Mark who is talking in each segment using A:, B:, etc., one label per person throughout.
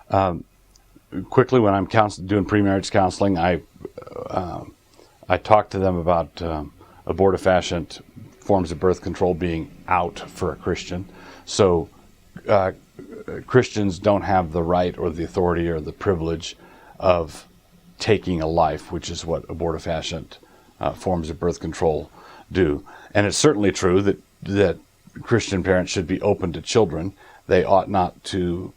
A: Quickly, when I'm doing pre-marriage counseling, I talk to them about abortifacient forms of birth control being out for a Christian. So Christians don't have the right or the authority or the privilege of taking a life, which is what abortifacient forms of birth control do. And it's certainly true that Christian parents should be open to children. They ought not to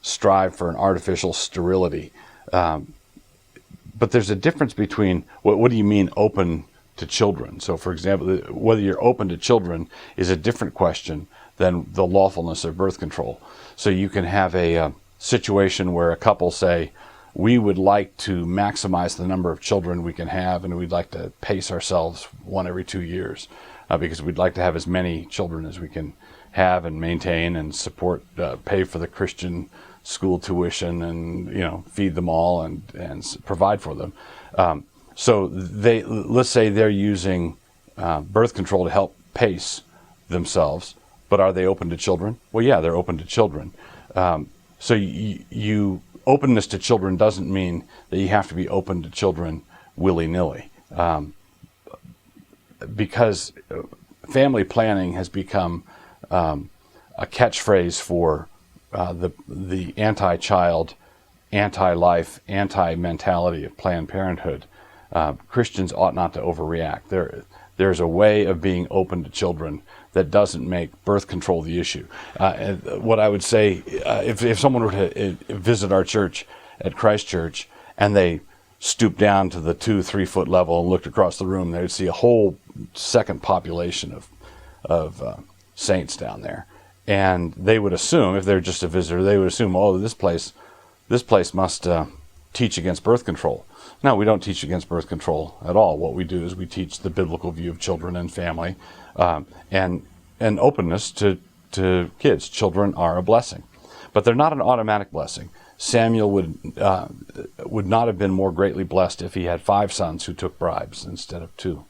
A: strive for an artificial sterility. But there's a difference between, what do you mean open to children? So for example, whether you're open to children is a different question than the lawfulness of birth control. So you can have a situation where a couple say, we would like to maximize the number of children we can have, and we'd like to pace ourselves one every 2 years because we'd like to have as many children as we can have and maintain and support, pay for the Christian school tuition and feed them all and provide for them. So let's say they're using birth control to help pace themselves, but are they open to children? Well, yeah, they're open to children. So openness to children doesn't mean that you have to be open to children willy-nilly, because family planning has become a catchphrase for the anti-child, anti-life, anti-mentality of Planned Parenthood. Christians ought not to overreact. There's a way of being open to children that doesn't make birth control the issue. What I would say, if someone were to visit our church at Christ Church and they stooped down to the 2-3 foot level and looked across the room, they would see a whole second population of saints down there. And they would assume, if they're just a visitor, they would assume, oh, this place must teach against birth control. No, we don't teach against birth control at all. What we do is we teach the biblical view of children and family, and openness to kids. Children are a blessing, but they're not an automatic blessing. Samuel would not have been more greatly blessed if he had 5 sons who took bribes instead of 2.